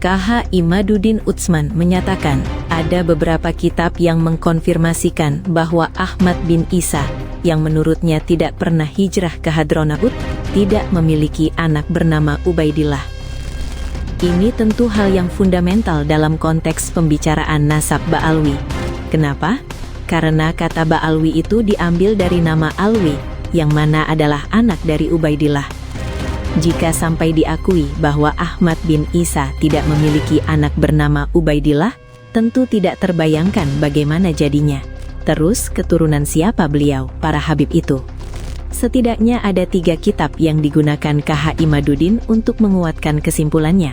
KH Imaduddin Utsman menyatakan, ada beberapa kitab yang mengkonfirmasikan bahwa Ahmad bin Isa, yang menurutnya tidak pernah hijrah ke Hadramaut, tidak memiliki anak bernama Ubaidillah. Ini tentu hal yang fundamental dalam konteks pembicaraan nasab Ba'alwi. Kenapa? Karena kata Ba'alwi itu diambil dari nama Alwi, yang mana adalah anak dari Ubaidillah. Jika sampai diakui bahwa Ahmad bin Isa tidak memiliki anak bernama Ubaidillah, tentu tidak terbayangkan bagaimana jadinya. Terus keturunan siapa beliau, para Habib itu? Setidaknya ada 3 kitab yang digunakan KH Imaduddin untuk menguatkan kesimpulannya.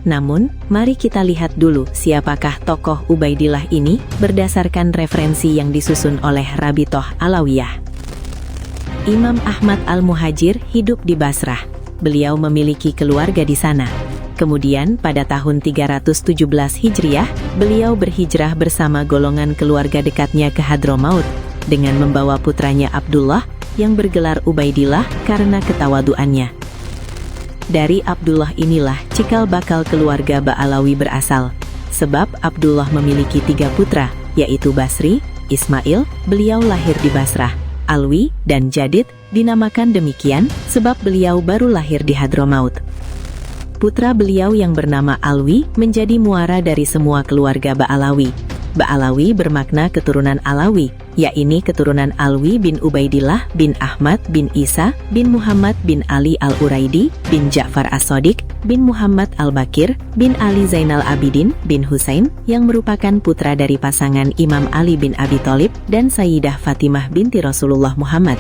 Namun, mari kita lihat dulu siapakah tokoh Ubaidillah ini berdasarkan referensi yang disusun oleh Rabithah Alawiyah. Imam Ahmad Al-Muhajir hidup di Basrah. Beliau memiliki keluarga di sana. Kemudian pada tahun 317 Hijriah, beliau berhijrah bersama golongan keluarga dekatnya ke Hadramaut dengan membawa putranya Abdullah yang bergelar Ubaidillah karena ketawaduannya. Dari Abdullah inilah cikal bakal keluarga Ba'alawi berasal. Sebab Abdullah memiliki 3 putra, yaitu Basri, Ismail, beliau lahir di Basrah. Alwi dan Jadid dinamakan demikian sebab beliau baru lahir di Hadramaut. Putra beliau yang bernama Alwi menjadi muara dari semua keluarga Ba'alawi. Ba'alawi bermakna keturunan Alawi, yakni keturunan Alwi bin Ubaidillah bin Ahmad bin Isa bin Muhammad bin Ali Al-Uraidi bin Ja'far As-Shadiq bin Muhammad Al-Bakir bin Ali Zainal Abidin bin Husain yang merupakan putra dari pasangan Imam Ali bin Abi Thalib dan Sayyidah Fatimah binti Rasulullah Muhammad.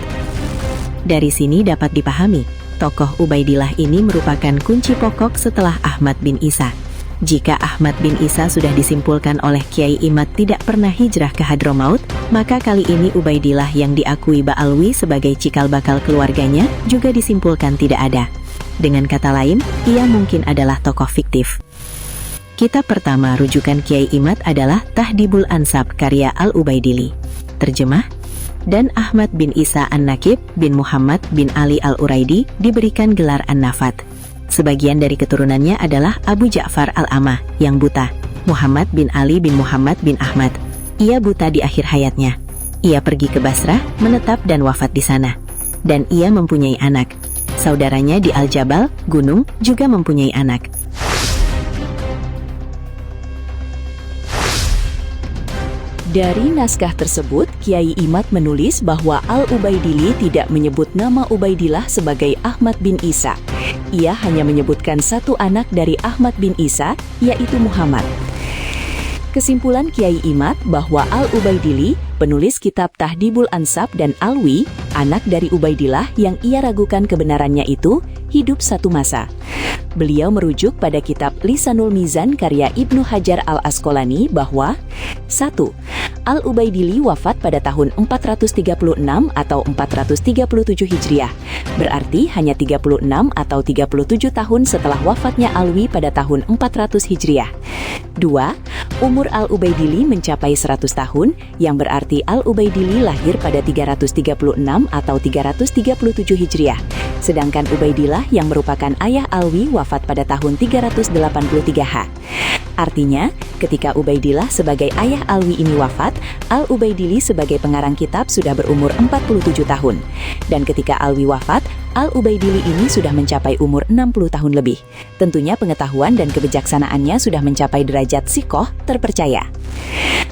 Dari sini dapat dipahami, tokoh Ubaidillah ini merupakan kunci pokok setelah Ahmad bin Isa. Jika Ahmad bin Isa sudah disimpulkan oleh Kiai Imad tidak pernah hijrah ke Hadramaut, maka kali ini Ubaidillah yang diakui Ba'alwi sebagai cikal bakal keluarganya juga disimpulkan tidak ada. Dengan kata lain, ia mungkin adalah tokoh fiktif. Kitab pertama rujukan Kiai Imad adalah Tahdibul Ansab karya Al-Ubaidili. Terjemah, dan Ahmad bin Isa An-Nakib bin Muhammad bin Ali Al-Uraidi diberikan gelar An-Nafat. Sebagian dari keturunannya adalah Abu Ja'far Al-Amah yang buta, Muhammad bin Ali bin Muhammad bin Ahmad. Ia buta di akhir hayatnya. Ia pergi ke Basrah, menetap dan wafat di sana. Dan ia mempunyai anak. Saudaranya di Al-Jabal, gunung, juga mempunyai anak. Dari naskah tersebut, Kiai Imad menulis bahwa Al-Ubaidili tidak menyebut nama Ubaidillah sebagai Ahmad bin Isa. Ia hanya menyebutkan satu anak dari Ahmad bin Isa, yaitu Muhammad. Kesimpulan Kiai Imad bahwa Al-Ubaidili, penulis kitab Tahdibul Ansab, dan Alwi, anak dari Ubaidillah yang ia ragukan kebenarannya itu, hidup satu masa. Beliau merujuk pada kitab Lisanul Mizan karya Ibnu Hajar Al-Asqalani bahwa 1. Al-Ubaidili wafat pada tahun 436 atau 437 Hijriah, berarti hanya 36 atau 37 tahun setelah wafatnya Alwi pada tahun 400 Hijriah. 2. Umur Al-Ubaidili mencapai 100 tahun, yang berarti Al-Ubaidili lahir pada 336 atau 337 Hijriah. Sedangkan Ubaidillah yang merupakan ayah Alwi wafat pada tahun 383 H. Artinya, ketika Ubaidillah sebagai ayah Alwi ini wafat, Al-Ubaidili sebagai pengarang kitab sudah berumur 47 tahun. Dan ketika Alwi wafat, Al-Ubaidili ini sudah mencapai umur 60 tahun lebih. Tentunya pengetahuan dan kebijaksanaannya sudah mencapai derajat sikoh terpercaya.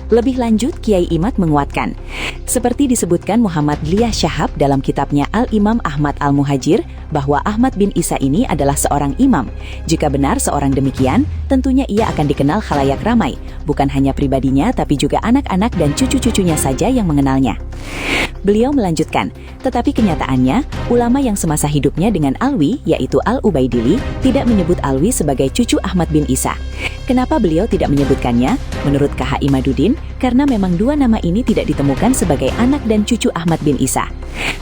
Lebih lanjut, Kiai Imad menguatkan, seperti disebutkan Muhammad Liyah Syahab dalam kitabnya Al-Imam Ahmad Al-Muhajir, bahwa Ahmad bin Isa ini adalah seorang imam. Jika benar seorang demikian, tentunya ia akan dikenal khalayak ramai, bukan hanya pribadinya tapi juga anak-anak dan cucu-cucunya saja yang mengenalnya. Beliau melanjutkan, tetapi kenyataannya, ulama yang semasa hidupnya dengan Alwi, yaitu Al-Ubaidili, tidak menyebut Alwi sebagai cucu Ahmad bin Isa. Kenapa beliau tidak menyebutkannya? Menurut KH Imaduddin, karena memang dua nama ini tidak ditemukan sebagai anak dan cucu Ahmad bin Isa.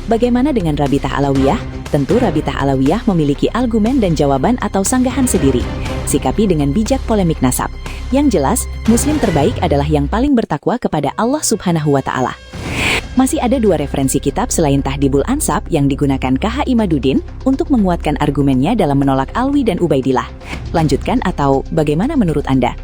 Bagaimana dengan Rabithah Alawiyah? Tentu Rabithah Alawiyah memiliki argumen dan jawaban atau sanggahan sendiri. Sikapi dengan bijak polemik nasab. Yang jelas, Muslim terbaik adalah yang paling bertakwa kepada Allah Subhanahu wa Ta'ala. Masih ada 2 referensi kitab selain Tahdhibul Ansab yang digunakan KH Imaduddin untuk menguatkan argumennya dalam menolak Alwi dan Ubaidillah. Lanjutkan atau bagaimana menurut Anda?